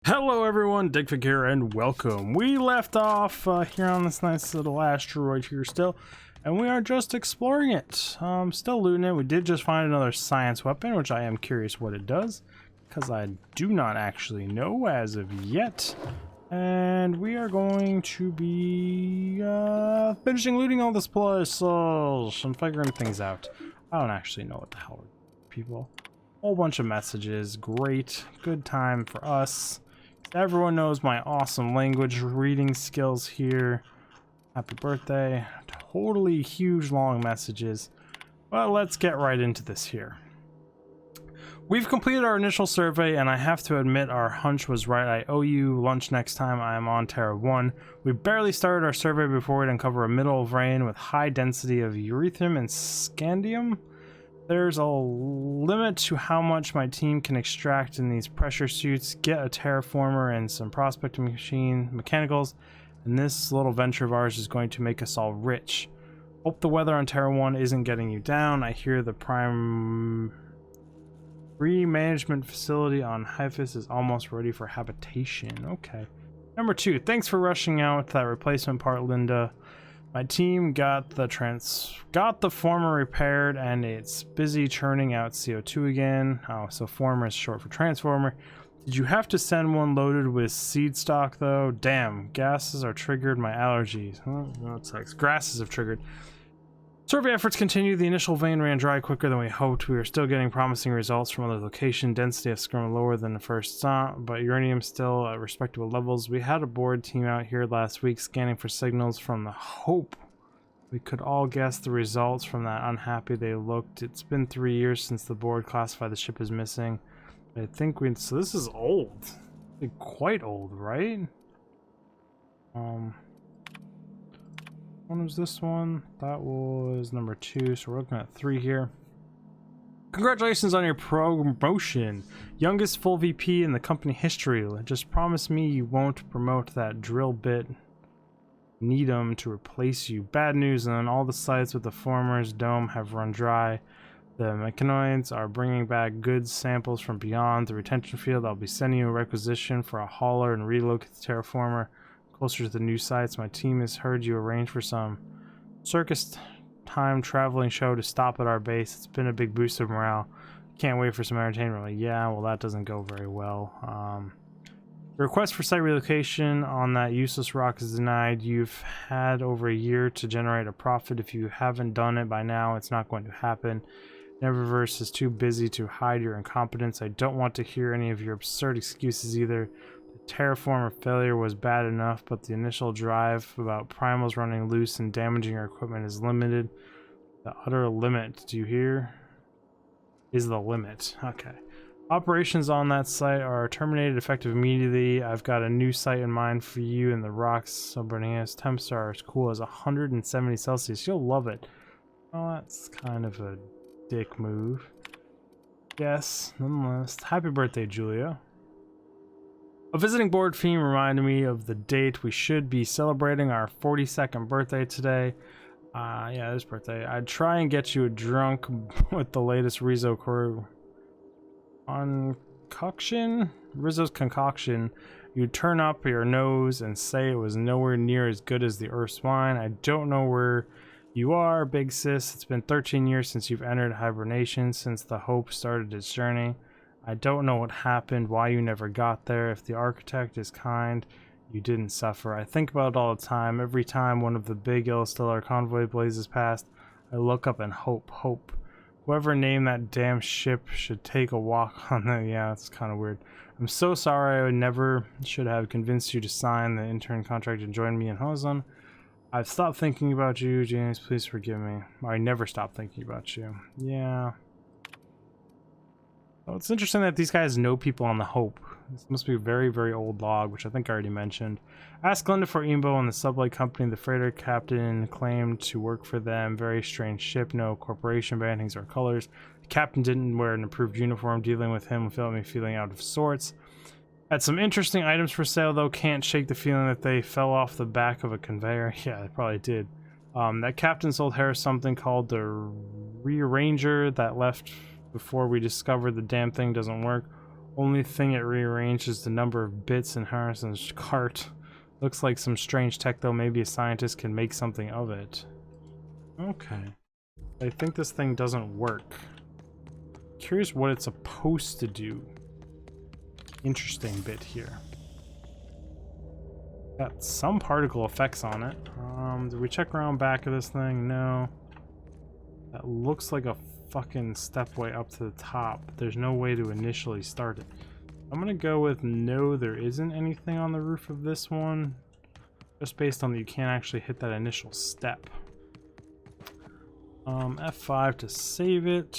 Hello everyone, Digfig here and welcome. We left off here on this nice little asteroid here still, and we are just exploring it. Still looting it. We did just find another science weapon, which I am curious what it does, because I do not actually know as of yet. And we are going to be finishing looting all this puzzles and figuring things out. I don't actually know what the hell people. Whole bunch of messages. Great. Good time for us. Everyone knows my awesome language reading skills here. Happy birthday. Totally huge long messages. Well, let's get right into this here. We've completed our initial survey, and I have to admit our hunch was right. I owe you lunch next time I am on Terra 1. We barely started our survey before we'd uncover a middle vein with high density of urethrum and scandium. There's a limit to how much my team can extract in these pressure suits. Get a terraformer and some prospecting machine mechanicals, and this little venture of ours is going to make us all rich. Hope the weather on Terra 1 isn't getting you down. I hear the prime management facility on Hyphus is almost ready for habitation. Okay. Number 2, thanks for rushing out that replacement part, Linda. My team got the former repaired, and it's busy churning out CO2 again. Oh, so former is short for transformer. Did you have to send one loaded with seed stock though? Damn, gases are triggered my allergies. Oh, no, it sucks. Grasses have triggered. Survey efforts continue. The initial vein ran dry quicker than we hoped. We are still getting promising results from other location. Density of scrum lower than the first thought, but uranium still at respectable levels. We had a board team out here last week scanning for signals from the Hope. We could all guess the results from that unhappy they looked. It's been 3 years since the board classified the ship as missing. I think so this is old. Like, quite old, right? When was this one? That was number 2, so we're looking at 3 here. Congratulations on your promotion. Youngest full VP in the company history. Just promise me you won't promote that drill bit Needham to replace you. Bad news, and all the sites with the former's dome have run dry. The mechanoids are bringing back goods samples from beyond the retention field. I'll be sending you a requisition for a hauler and relocate the terraformer closer to the new sites. My team has heard you arrange for some circus time traveling show to stop at our base. It's been a big boost of morale. Can't wait for some entertainment. Like, yeah, well, that doesn't go very well. The request for site relocation on that useless rock is denied. You've had over a year to generate a profit. If you haven't done it by now, it's not going to happen. Neververse is too busy to hide your incompetence. I don't want to hear any of your absurd excuses either. Terraformer failure was bad enough, but the initial drive about primals running loose and damaging our equipment is limited. The utter limit, do you hear? Is the limit. Okay. Operations on that site are terminated effective immediately. I've got a new site in mind for you in the rocks. Sobranias. Temps are as cool as 170 Celsius. You'll love it. Oh, that's kind of a dick move. Yes, nonetheless. Happy birthday, Julia. A visiting board theme reminded me of the date. We should be celebrating our 42nd birthday today. Yeah, this birthday. I'd try and get you a drunk with the latest Rizzo's concoction. You'd turn up your nose and say it was nowhere near as good as the Earth's wine. I don't know where you are, big sis. It's been 13 years since you've entered hibernation, since the Hope started its journey. I don't know what happened, why you never got there. If the architect is kind, you didn't suffer. I think about it all the time. Every time one of the big Stellar convoy blazes past, I look up and hope. Whoever named that damn ship should take a walk on the... Yeah, it's kind of weird. I'm so sorry. I never should have convinced you to sign the intern contract and join me in Hozon. I've stopped thinking about you, James. Please forgive me. I never stopped thinking about you. Yeah. Well, it's interesting that these guys know people on the Hope. This must be a very, very old log, which I think I already mentioned. Ask Linda for Imbo and the subway company. The freighter captain claimed to work for them. Very strange ship, no corporation brandings or colors. The captain didn't wear an approved uniform. Dealing with him felt me feeling out of sorts. Had some interesting items for sale, though. Can't shake the feeling that they fell off the back of a conveyor. Yeah, they probably did. That captain sold Harris something called the Rearranger that left before we discovered the damn thing doesn't work. Only thing it rearranged is the number of bits in Harrison's cart. Looks like some strange tech though. Maybe a scientist can make something of it. Okay. I think this thing doesn't work. Curious what it's supposed to do. Interesting bit here. Got some particle effects on it. Did we check around back of this thing? No. That looks like a fucking stepway up to the top. There's no way to initially start it. I'm gonna go with no, there isn't anything on the roof of this one. Just based on that you can't actually hit that initial step. F5 to save it.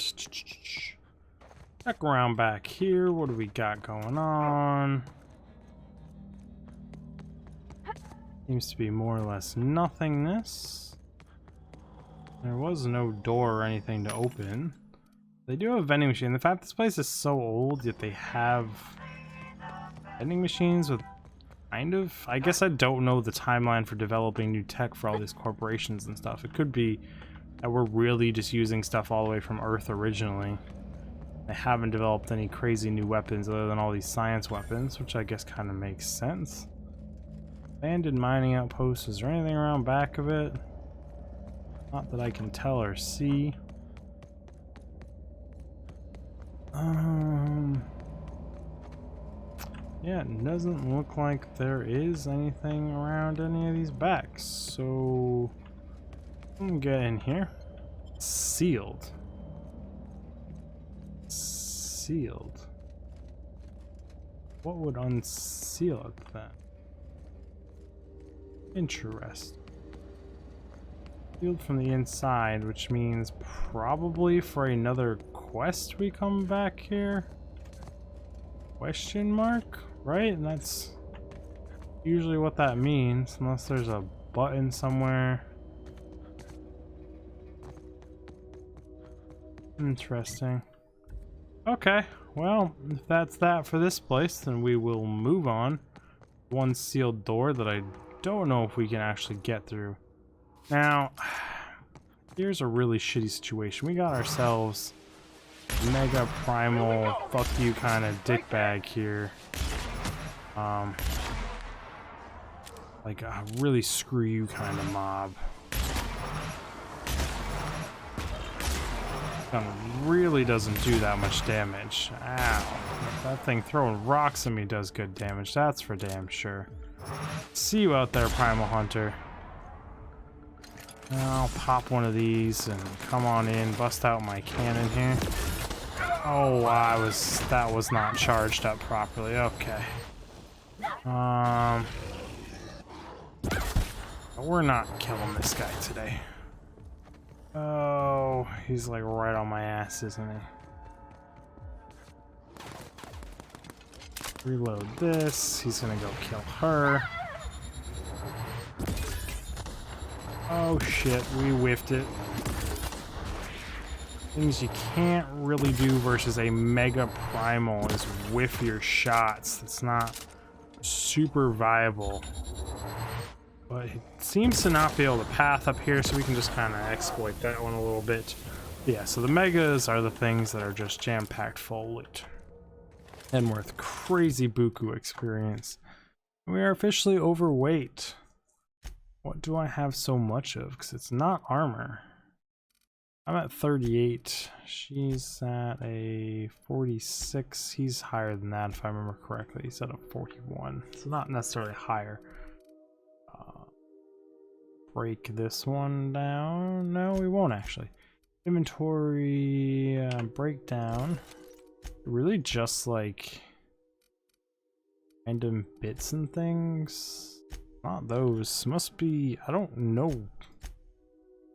Check around back here. What do we got going on? Seems to be more or less nothingness. There was no door or anything to open. They do have a vending machine. The fact this place is so old, yet they have vending machines with kind of... I guess I don't know the timeline for developing new tech for all these corporations and stuff. It could be that we're really just using stuff all the way from Earth originally. They haven't developed any crazy new weapons other than all these science weapons, which I guess kind of makes sense. Abandoned mining outpost. Is there anything around back of it? Not that I can tell or see. Yeah, it doesn't look like there is anything around any of these backs. So I'm gonna get in here. Sealed. Sealed. What would unseal it then? Interesting. Sealed from the inside, which means probably for another quest we come back here? Question mark? Right? And that's usually what that means, unless there's a button somewhere. Interesting. Okay, well, if that's that for this place, then we will move on. One sealed door that I don't know if we can actually get through. Now, here's a really shitty situation. We got ourselves mega primal fuck you kind of dickbag here. Like a really screw you kind of mob. Gun really doesn't do that much damage. Ow. That thing throwing rocks at me does good damage, that's for damn sure. See you out there, Primal Hunter. I'll pop one of these and come on in, bust out my cannon here. Oh, that was not charged up properly. Okay. We're not killing this guy today. Oh, he's like right on my ass, isn't he? Reload this. He's gonna go kill her. Oh shit, we whiffed it. Things you can't really do versus a mega primal is whiff your shots. It's not super viable. But it seems to not be able to path up here, so we can just kind of exploit that one a little bit. Yeah, so the megas are the things that are just jam-packed full of loot. And worth crazy buku experience. We are officially overweight. What do I have so much of? Because it's not armor. I'm at 38. She's at a 46. He's higher than that if I remember correctly. He's at a 41. It's not necessarily higher. Break this one down. No, we won't actually. Inventory breakdown. Really just like random bits and things. Not those. Must be, I don't know.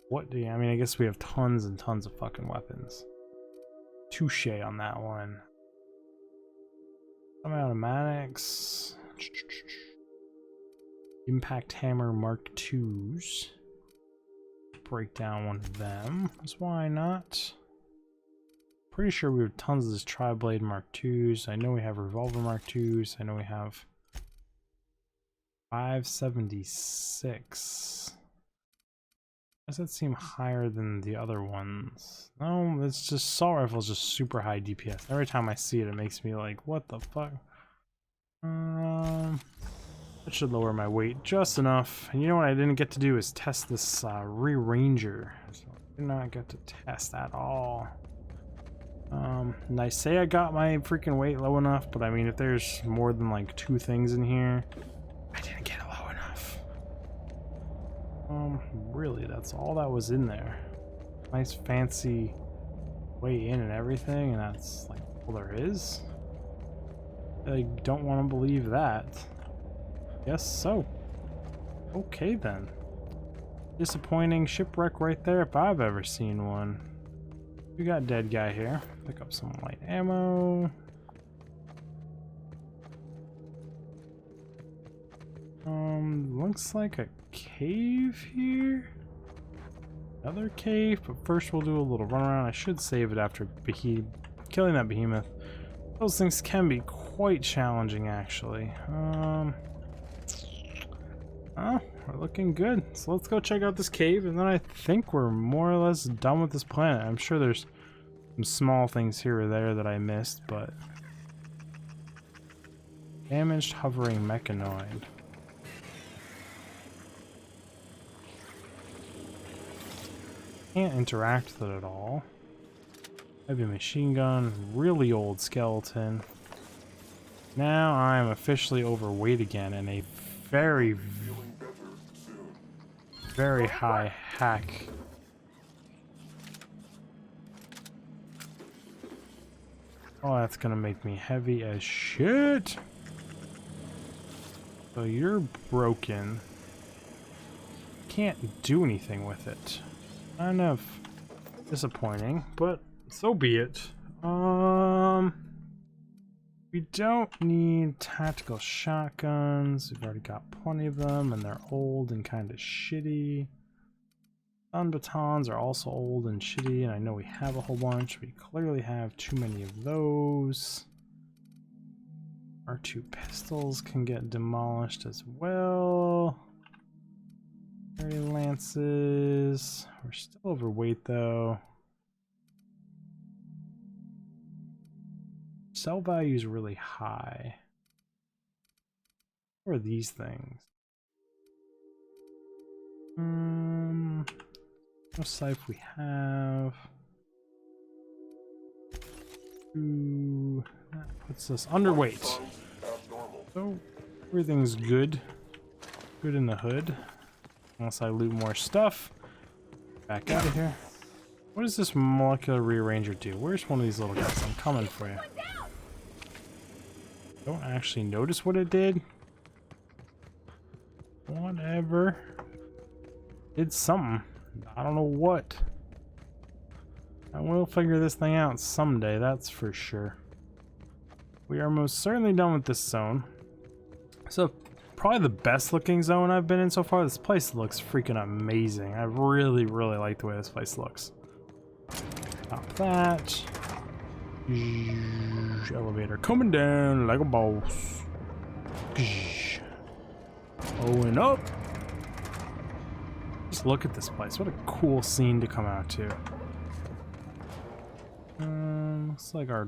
What do you, I mean, I guess we have tons and tons of fucking weapons. Touche on that one. Some automatics. Impact Hammer Mark IIs. Break down one of them. That's why not. Pretty sure we have tons of this Tri-Blade Mark IIs. I know we have Revolver Mark IIs. I know we have 576. Does that seem higher than the other ones? No, it's just assault rifle's just super high DPS. Every time I see it, it makes me like, what the fuck? That should lower my weight just enough. And you know what I didn't get to do is test this Rearranger. So I did not get to test at all. And I say I got my freaking weight low enough, but I mean, if there's more than like 2 things in here, I didn't get it low enough. Really, that's all that was in there. Nice fancy way in and everything, and that's like all there is? I don't want to believe that. Guess so. Okay then. Disappointing shipwreck right there if I've ever seen one. We got dead guy here. Pick up some light ammo. Looks like a cave here. Another cave, but first we'll do a little run around. I should save it after killing that behemoth. Those things can be quite challenging, actually. We're looking good. So let's go check out this cave, and then I think we're more or less done with this planet. I'm sure there's some small things here or there that I missed, but... Damaged hovering mechanoid. Can't interact with it at all. Heavy machine gun, really old skeleton. Now I'm officially overweight again and a very high hack. Oh, that's gonna make me heavy as shit. So you're broken. Can't do anything with it. Kind of disappointing, but so be it. We don't need tactical shotguns. We've already got plenty of them, and they're old and kind of shitty. Stun batons are also old and shitty, and I know we have a whole bunch. We clearly have too many of those. Our 2 pistols can get demolished as well. Fairy lances. We're still overweight though. Sell value is really high. What are these things? What scythe we have? Ooh, that puts us underweight. So everything's good. Good in the hood. Unless I loot more stuff. Back out of here. What does this molecular rearranger do? Where's one of these little guys? I'm coming for you. Don't actually notice what it did. Whatever. Did something. I don't know what. I will figure this thing out someday, that's for sure. We are most certainly done with this zone. So, probably the best looking zone I've been in so far. This place looks freaking amazing. I really, really like the way this place looks. Stop that. Elevator coming down like a boss. Going up. Just look at this place. What a cool scene to come out to. Looks like our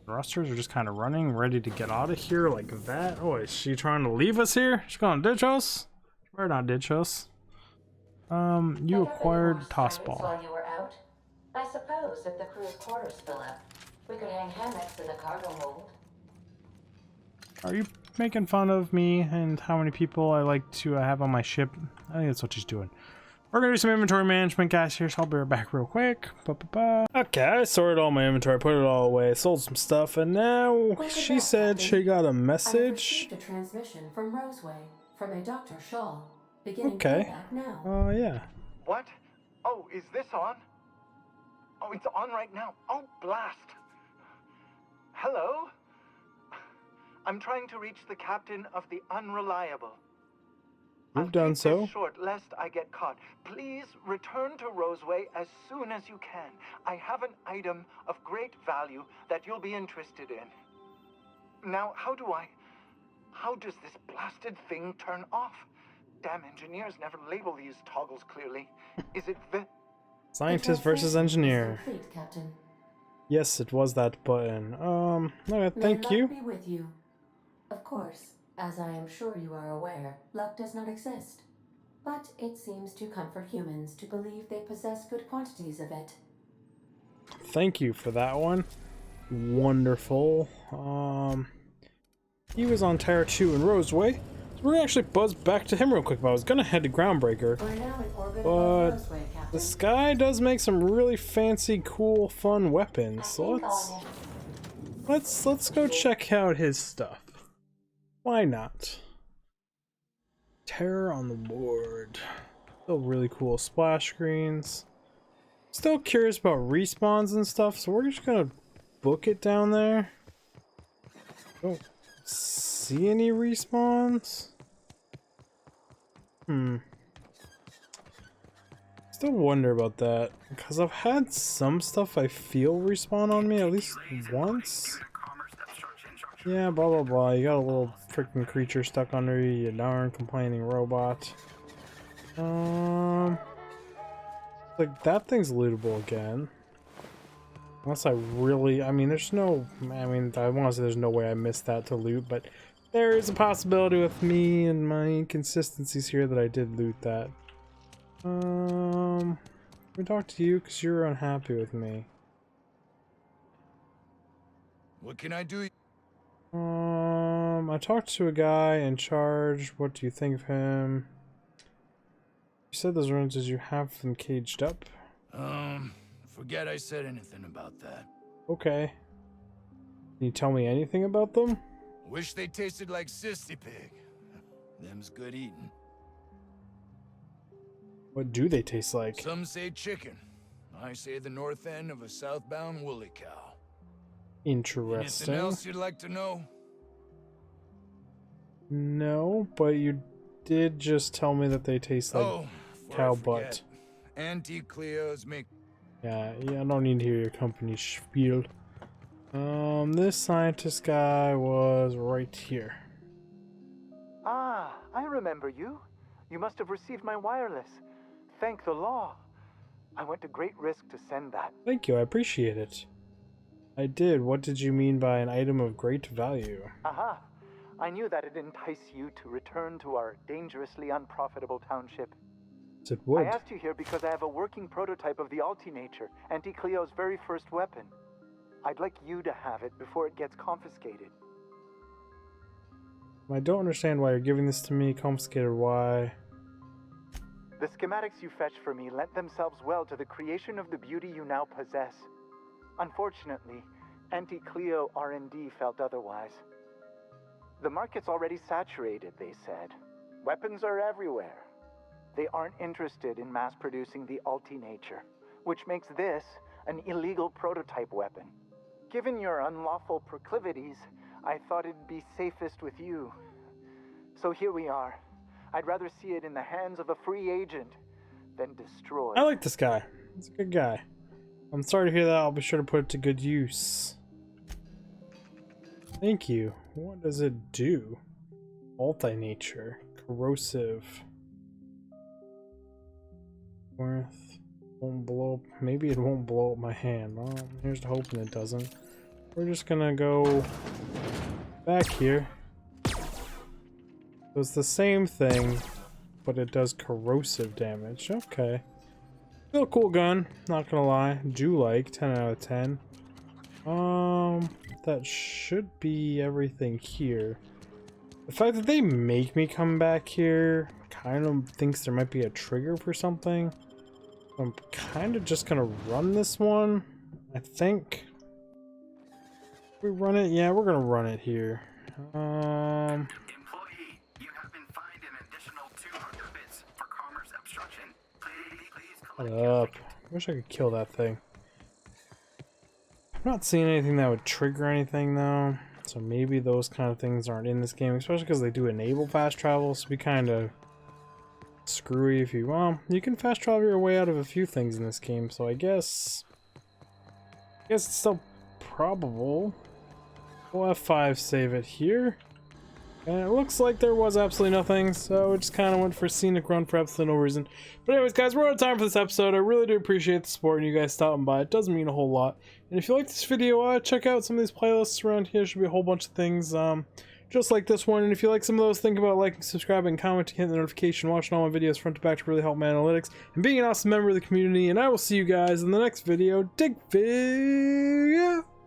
thrusters are just kind of running, ready to get out of here like that. Oh, is she trying to leave us here? She's gonna ditch us? She better not ditch us. You acquired toss ball. While you were out, I suppose if the crew's quarters fill up, we could hang hammocks in the cargo hold. Are you making fun of me and how many people I like to have on my ship? I think that's what she's doing. We're gonna do some inventory management, guys, here, so I'll be right back real quick. Okay, I sorted all my inventory, put it all away, sold some stuff, and now she said she got a message. I received a transmission from Roseway, from a Dr. Shaw. Beginning Okay. now. Yeah. What? Oh, is this on? Oh, it's on right now. Oh, blast. Hello? I'm trying to reach the captain of the Unreliable. You've done so. Short, lest I get caught. Please return to Roseway as soon as you can. I have an item of great value that you'll be interested in. Now, how does this blasted thing turn off? Damn engineers never label these toggles clearly. Is it the... Scientist versus engineer. Complete, Captain. Yes, it was that button. Okay, thank May you. luck be with you. Of course, as I am sure you are aware, luck does not exist. But it seems to comfort humans to believe they possess good quantities of it. Thank you for that one. Wonderful. He was on Tower 2 in Roseway. So we're gonna actually buzz back to him real quick, but I was gonna head to Groundbreaker. We're now in orbit But above Roseway, Captain. the sky does make some really fancy, cool, fun weapons. So let's go check out his stuff. Why not? Terror on the board. Still really cool splash screens. Still curious about respawns and stuff, so we're just gonna book it down there. Don't see any respawns. Still wonder about that, because I've had some stuff I feel respawn on me at least once. Yeah, blah blah blah. You got a little freaking creature stuck under you, you darn complaining robot. Like that thing's lootable again. Unless I really, I mean, there's no, I mean, I want to say there's no way I missed that to loot, but there is a possibility with me and my inconsistencies here that I did loot that. Let me talk to you because you're unhappy with me. What can I do? I talked to a guy in charge. What do you think of him? You said those rooms, did you have them caged up? Forget I said anything about that. Okay. Can you tell me anything about them? Wish they tasted like Sissy Pig. Them's good eating. What do they taste like? Some say chicken. I say the north end of a southbound woolly cow. Interesting. Anything else you'd like to know? No, but you did just tell me that they taste like before cow I forget, butt. Auntie Cleo's make... Yeah, I don't need to hear your company spiel. This scientist guy was right here. Ah, I remember you. You must have received my wireless. Thank the law. I went to great risk to send that. Thank you, I appreciate it. I did. What did you mean by an item of great value? Aha. I knew that it'd entice you to return to our dangerously unprofitable township. It would. I asked you here because I have a working prototype of the Altinature, Auntie Cleo's very first weapon. I'd like you to have it before it gets confiscated. I don't understand why you're giving this to me. Confiscated, why? The schematics you fetched for me lent themselves well to the creation of the beauty you now possess. Unfortunately, Auntie Cleo R&D felt otherwise. The market's already saturated, they said. Weapons are everywhere. They aren't interested in mass-producing the Altinature, which makes this an illegal prototype weapon. Given your unlawful proclivities, I thought it'd be safest with you. So here we are. I'd rather see it in the hands of a free agent than destroyed. I like this guy. He's a good guy. I'm sorry to hear that. I'll be sure to put it to good use. Thank you. What does it do? Altinature. Corrosive. Worth. Won't blow up. Maybe it won't blow up my hand. Well, here's to hoping it doesn't. We're just gonna go back here. So it's the same thing, but it does corrosive damage. Okay. Still a cool gun, not gonna lie. Do like 10 out of 10. That should be everything here. The fact that they make me come back here kind of thinks there might be a trigger for something. I'm kind of just gonna run this one, I think. We run it? Yeah, we're gonna run it here. Employee, you have been fined an additional 200 bits for commerce obstruction. Please collect Shut up. I wish I could kill that thing. I'm not seeing anything that would trigger anything though, so maybe those kind of things aren't in this game, especially because they do enable fast travel, so be kind of screwy if you, well, you can fast travel your way out of a few things in this game, so I guess it's still probable. We'll F5 save it here. And it looks like there was absolutely nothing, so it just kind of went for scenic run for absolutely no reason. But anyways, guys, we're out of time for this episode. I really do appreciate the support and you guys stopping by. It doesn't mean a whole lot. And if you like this video, check out some of these playlists around here. There should be a whole bunch of things just like this one. And if you like some of those, think about liking, subscribing, commenting, hitting the notification, watching all my videos front to back to really help my analytics, and being an awesome member of the community. And I will see you guys in the next video. Dig video!